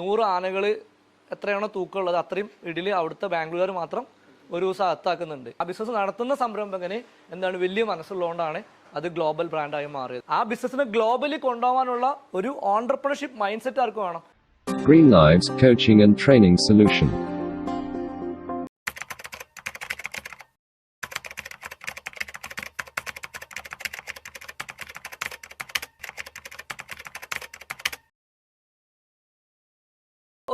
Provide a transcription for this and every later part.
100 ആനകൾ എത്രയാണോ തൂക്കമുള്ളത് അത്രയും ഇഡലി അവിടുത്തെ ബാംഗ്ലൂർ മാത്രം ഒരു ദിവസം അകത്താക്കുന്നുണ്ട്. ആ ബിസിനസ് നടത്തുന്ന സംരംഭകന് എന്താണ് വലിയ മനസ്സുള്ളതുകൊണ്ടാണ് അത് ഗ്ലോബൽ ബ്രാൻഡായി മാറിയത്. ആ ബിസിനസ്സിനെ ഗ്ലോബലി കൊണ്ടുപോകാനുള്ള ഒരു ഓൺടർപ്രണർഷിപ്പ് മൈൻഡ് സെറ്റ് ആർക്ക് വേണം? Green Lives Coaching and Training Solution.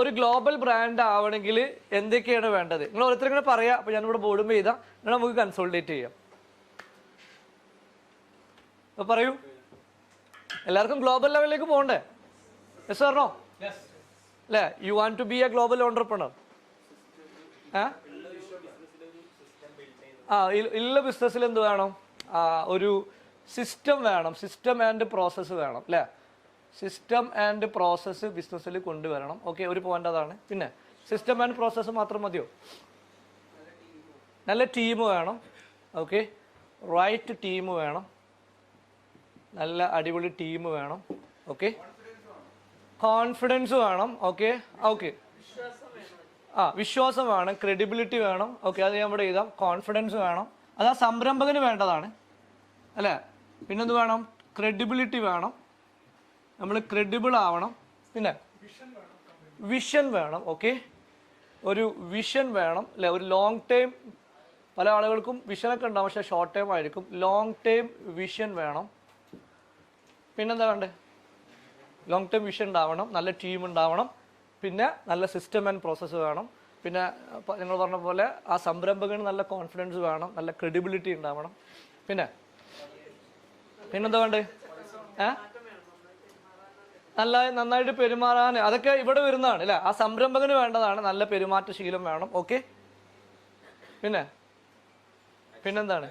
ഒരു ഗ്ലോബൽ ബ്രാൻഡ് ആവണമെങ്കിൽ എന്തൊക്കെയാണ് വേണ്ടത്? നിങ്ങൾ ഓരോരുത്തരും ഇങ്ങനെ പറയാം. അപ്പോൾ ഞാനിവിടെ ബോർഡും ചെയ്താൽ നിങ്ങൾ നമുക്ക് കൺസോൾട്ടേറ്റ് ചെയ്യാം. അപ്പോൾ പറയൂ, എല്ലാവർക്കും ഗ്ലോബൽ ലെവലിലേക്ക് പോകണ്ടേ? Yes or no? അല്ലേ? You want to be a global entrepreneur? ഇല്ല ബിസിനസ്സിൽ എന്ത് വേണം? ഒരു സിസ്റ്റം വേണം. സിസ്റ്റം ആൻഡ് പ്രോസസ്സ് വേണം അല്ലേ? സിസ്റ്റം ആൻഡ് പ്രോസസ്സ് ബിസിനസ്സിൽ കൊണ്ടുവരണം. ഓക്കെ, ഒരു പോയിന്റ് അതാണ്. പിന്നെ സിസ്റ്റം ആൻഡ് പ്രോസസ്സ് മാത്രം മതിയോ? നല്ല ടീം വേണം. ഓക്കെ, റൈറ്റ് ടീം വേണം. നല്ല അടിപൊളി ടീം വേണം. ഓക്കെ, കോൺഫിഡൻസ് വേണം. ഓക്കെ ഓക്കെ വിശ്വാസം വേണം. ക്രെഡിബിലിറ്റി വേണം. ഓക്കെ, അത് ഞാൻ ഇവിടെ എഴുതാം. കോൺഫിഡൻസ് വേണം. അത് ആ സംരംഭകന് വേണ്ടതാണ് അല്ലേ? പിന്നെന്ത് വേണം? ക്രെഡിബിലിറ്റി വേണം. നമ്മൾ ക്രെഡിബിൾ ആവണം. പിന്നെ വിഷൻ വേണം. ഓക്കെ, ഒരു വിഷൻ വേണം അല്ലേ? ഒരു ലോങ് ടൈം, പല ആളുകൾക്കും വിഷനൊക്കെ ഉണ്ടാവും പക്ഷേ ഷോർട്ട് ടൈം ആയിരിക്കും. ലോങ് ടൈം വിഷൻ വേണം. പിന്നെന്താ വേണ്ടത്? ലോങ് ടൈം വിഷൻ ഉണ്ടാവണം. നല്ല ടീം ഉണ്ടാവണം. പിന്നെ നല്ല സിസ്റ്റം ആൻഡ് പ്രോസസ്സ് വേണം. പിന്നെ നിങ്ങൾ പറഞ്ഞ പോലെ ആ സംരംഭകന് നല്ല കോൺഫിഡൻസ് വേണം. നല്ല ക്രെഡിബിലിറ്റി ഉണ്ടാവണം. പിന്നെന്താ വേണ്ടത്? നന്നായിട്ട് പെരുമാറാൻ, അതൊക്കെ ഇവിടെ വരുന്നതാണ് അല്ലേ? ആ സംരംഭകന് വേണ്ടതാണ്. നല്ല പെരുമാറ്റശീലം വേണം. ഓക്കെ, പിന്നെന്താണ്?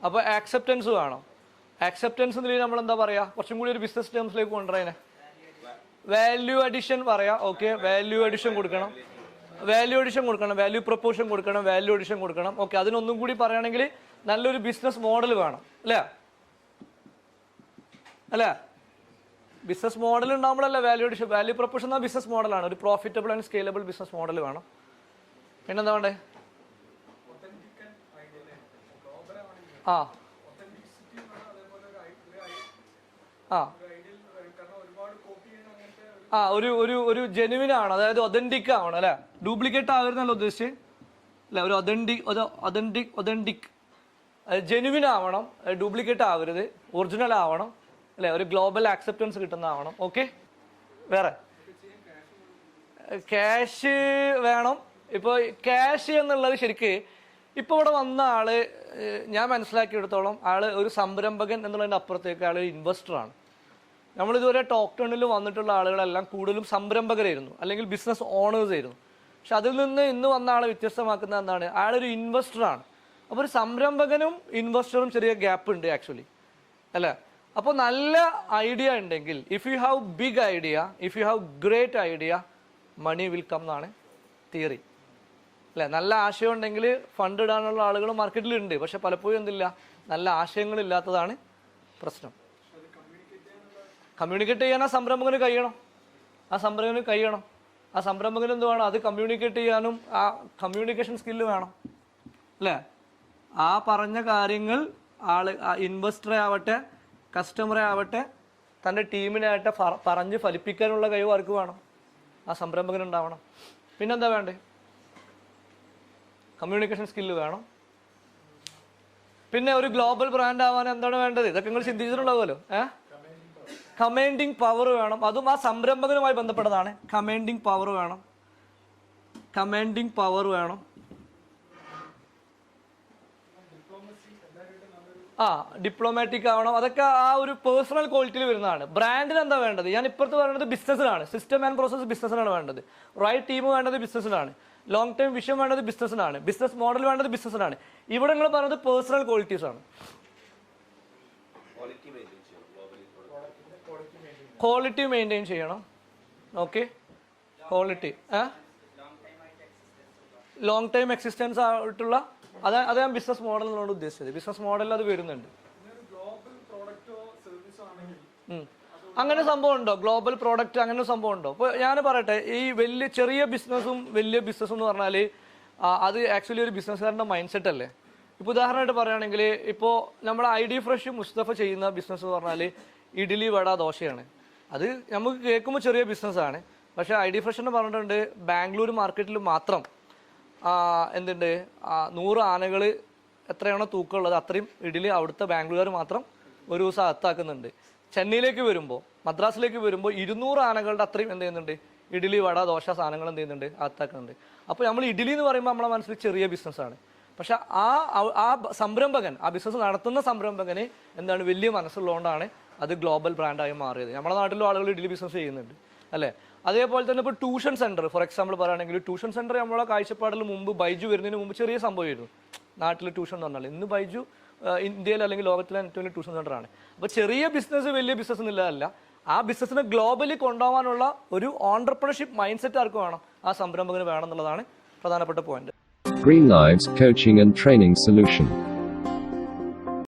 അപ്പൊ ആക്സെപ്റ്റൻസ് വേണം. ആക്സെപ്റ്റൻസ് എന്നുണ്ടെങ്കിൽ നമ്മൾ എന്താ പറയാ? കുറച്ചും കൂടി ഒരു ബിസിനസ് ടേംസിലേക്ക് കൊണ്ടുവരാനെ വാല്യൂ അഡിഷൻ പറയാം. ഓക്കെ, വാല്യൂ അഡിഷൻ കൊടുക്കണം. വാല്യൂ പ്രൊപ്പോർഷൻ കൊടുക്കണം. വാല്യൂ അഡിഷൻ കൊടുക്കണം. ഓക്കെ, അതിനൊന്നും കൂടി പറയുകയാണെങ്കിൽ നല്ലൊരു ബിസിനസ് മോഡൽ വേണം അല്ലേ? ബിസിനസ് മോഡൽ ഉണ്ടാകുമ്പോഴല്ലേ വാല്യൂ അഡിഷൻ. വാല്യൂ പ്രൊപ്പോർഷൻ എന്ന ബിസിനസ് മോഡലാണ്. ഒരു profitable and scalable business model വേണം. പിന്നെന്താ വേണ്ടേ? ഒരു ജെനുവിൻ ആണ്. അതായത് ഒതന്റിക് ആവണം അല്ലെ? ഡ്യൂപ്ലിക്കേറ്റ് ആകരുന്നല്ലോ ഉദ്ദേശിച്ച് അല്ലെ? ഒരു ഒതന്റിക് ജെനുവിൻ ആവണം. ഡ്യൂപ്ലിക്കേറ്റ് ആവരുത്. ഒറിജിനൽ ആവണം അല്ലെ? ഒരു ഗ്ലോബൽ ആക്സെപ്റ്റൻസ് കിട്ടുന്നതാവണം. ഓക്കെ, വേറെ ക്യാഷ് വേണം. ഇപ്പോൾ ക്യാഷ് എന്നുള്ളത് ശരിക്ക് ഇപ്പോൾ ഇവിടെ വന്ന ആള് ഞാൻ മനസ്സിലാക്കിയെടുത്തോളം ആള് ഒരു സംരംഭകൻ എന്നുള്ളതിൻ്റെ അപ്പുറത്തേക്ക് ആളൊരു ഇൻവെസ്റ്ററാണ്. നമ്മളിതുവരെ ടോക്ക് ടേണിൽ വന്നിട്ടുള്ള ആളുകളെല്ലാം കൂടുതലും സംരംഭകരായിരുന്നു അല്ലെങ്കിൽ ബിസിനസ് ഓണേഴ്സ് ആയിരുന്നു. പക്ഷെ അതിൽ നിന്ന് ഇന്ന് വന്ന ആളെ വ്യത്യസ്തമാക്കുന്ന എന്താണ്? ആളൊരു ഇൻവെസ്റ്ററാണ്. അപ്പോൾ ഒരു സംരംഭകനും ഇൻവെസ്റ്ററും ചെറിയ ഗ്യാപ്പ് ഉണ്ട് ആക്ച്വലി അല്ലേ? അപ്പോൾ നല്ല ഐഡിയ ഉണ്ടെങ്കിൽ, if you have big idea, if you have great idea, money will come എന്നാണ് തിയറി അല്ലേ? നല്ല ആശയം ഉണ്ടെങ്കിൽ ഫണ്ട് ഇടാനുള്ള ആളുകൾ മാർക്കറ്റിലുണ്ട്. പക്ഷെ പലപ്പോഴും എന്തില്ല? നല്ല ആശയങ്ങളില്ലാത്തതാണ് പ്രശ്നം. കമ്മ്യൂണിക്കേറ്റ് ചെയ്യാൻ ആ സംരംഭകന് കഴിയണം. ആ സംരംഭകന് എന്ത് വേണം? അത് കമ്മ്യൂണിക്കേറ്റ് ചെയ്യാനും ആ കമ്മ്യൂണിക്കേഷൻ സ്കില്ല് വേണം അല്ലേ? ആ പറഞ്ഞ കാര്യങ്ങൾ ഇൻവെസ്റ്ററെ ആവട്ടെ കസ്റ്റമറെ ആവട്ടെ തൻ്റെ ടീമിനായിട്ട് പറഞ്ഞ് ഫലിപ്പിക്കാനുള്ള കഴിവ് ആർക്ക് വേണം? ആ സംരംഭകനുണ്ടാവണം. പിന്നെന്താ വേണ്ടേ? കമ്മ്യൂണിക്കേഷൻ സ്കില്ല് വേണം. പിന്നെ ഒരു ഗ്ലോബൽ ബ്രാൻഡ് ആവാൻ എന്താണ് വേണ്ടത്? ഇതൊക്കെ നിങ്ങൾ ചിന്തിച്ചിട്ടുണ്ടാവുമല്ലോ. കമാൻഡിങ് പവർ വേണം. അതും ആ സംരംഭകനുമായി ബന്ധപ്പെട്ടതാണ്. കമാൻഡിങ് പവർ വേണം. ഡിപ്ലോമാറ്റിക് ആവണം. അതൊക്കെ ആ ഒരു പേഴ്സണൽ ക്വാളിറ്റിയിൽ വരുന്നതാണ്. ബ്രാൻഡിന് എന്താ വേണ്ടത്? ഞാൻ ഇപ്പുറത്ത് പറയുന്നത് ബിസിനസ്സിലാണ്. സിസ്റ്റം ആൻഡ് പ്രോസസ് ബിസിനസ്സിനാണ് വേണ്ടത്. റൈറ്റ് ടീം വേണ്ടത് ബിസിനസ്സിനാണ്. ലോങ് ടൈം വിഷൻ വേണ്ടത് ബിസിനസ്സിനാണ്. ബിസിനസ് മോഡൽ വേണ്ടത് ബിസിനസ്സിനാണ്. ഇവിടെ നിങ്ങൾ പറയുന്നത് പേഴ്സണൽ ക്വാളിറ്റീസ് ആണ്. ക്വാളിറ്റി മെയിൻറ്റെയിൻ ചെയ്യണം. Okay, quality long time existence ആയിട്ടുള്ള അത് ഞാൻ ബിസിനസ് മോഡൽ എന്നാണ് ഉദ്ദേശിച്ചത്. ബിസിനസ് മോഡലിൽ അത് വരുന്നുണ്ട്. അങ്ങനെ സംഭവം ഉണ്ടോ? ഗ്ലോബൽ പ്രോഡക്റ്റ് അങ്ങനെ സംഭവം ഉണ്ടോ? ഇപ്പോൾ ഞാൻ പറയട്ടെ, ഈ ചെറിയ ബിസിനസ്സും വലിയ ബിസിനസ്സും എന്ന് പറഞ്ഞാൽ അത് ആക്ച്വലി ഒരു ബിസിനസ്സുകാരൻ്റെ മൈൻഡ് സെറ്റ് അല്ലേ? ഇപ്പോൾ ഉദാഹരണമായിട്ട് പറയുകയാണെങ്കിൽ ഇപ്പോൾ നമ്മുടെ ID ഫ്രഷ് മുസ്തഫ ചെയ്യുന്ന ബിസിനസ് എന്ന് പറഞ്ഞാൽ ഇഡ്ഡലി വട ദോശയാണ്. അത് നമുക്ക് കേൾക്കുമ്പോൾ ചെറിയ ബിസിനസ്സാണ്. പക്ഷേ ID ഫ്രഷ് എന്ന് പറഞ്ഞിട്ടുണ്ട് ബാംഗ്ലൂർ മാർക്കറ്റിൽ മാത്രം എന്തുണ്ട് 100 ആനകൾ എത്രയാണോ തൂക്കമുള്ളത് അത്രയും ഇഡ്ഡലി അവിടുത്തെ ബാംഗ്ലൂർ മാത്രം ഒരു ദിവസം അകത്താക്കുന്നുണ്ട്. ചെന്നൈയിലേക്ക് വരുമ്പോൾ, മദ്രാസിലേക്ക് വരുമ്പോൾ 200 ആനകളുടെ അത്രയും എന്ത് ചെയ്യുന്നുണ്ട്, ഇഡ്ഡലി വട ദോശ സാധനങ്ങൾ എന്ത് ചെയ്യുന്നുണ്ട്, അകത്താക്കുന്നുണ്ട്. അപ്പോൾ നമ്മൾ ഇഡ്ഡലി എന്ന് പറയുമ്പോൾ നമ്മളെ മനസ്സിൽ ചെറിയ ബിസിനസ്സാണ്. പക്ഷെ ആ സംരംഭകൻ, ആ ബിസിനസ് നടത്തുന്ന സംരംഭകന് എന്താണ് വലിയ മനസ്സുള്ളതുകൊണ്ടാണ് അത് ഗ്ലോബൽ ബ്രാൻഡായി മാറിയത്. നമ്മുടെ നാട്ടിലും ആളുകൾ ഇഡ്ഡലി ബിസിനസ് ചെയ്യുന്നുണ്ട് അല്ലേ? അതേപോലെ തന്നെ ഇപ്പോൾ ട്യൂഷൻ സെൻറ്റർ, ഫോർ എക്സാമ്പിൾ പറയുകയാണെങ്കിൽ ട്യൂഷൻ സെൻറ്റർ നമ്മളെ കാഴ്ചപ്പാടിൽ മുമ്പ് ബൈജു വരുന്നതിന് മുമ്പ് ചെറിയ സംഭവമായിരുന്നു നാട്ടിൽ ട്യൂഷൻ എന്ന് പറഞ്ഞാൽ. ഇന്ന് ബൈജു ഇന്ത്യയിൽ അല്ലെങ്കിൽ ലോകത്തിലെ ഏറ്റവും വലിയ ട്യൂഷൻ സെൻ്ററാണ്. അപ്പോൾ ചെറിയ ബിസിനസ് വലിയ ബിസിനസ് എന്നുള്ളതല്ല, ആ ബിസിനസ്സിനെ ഗ്ലോബലി കൊണ്ടുപോകാനുള്ള ഒരു ഓൺട്രപ്രണർഷിപ്പ് മൈൻഡ് സെറ്റ് ആർക്ക് വേണം, ആ സംരംഭകന് വേണം എന്നുള്ളതാണ് പ്രധാനപ്പെട്ട point. Green Lives Coaching and Training Solution.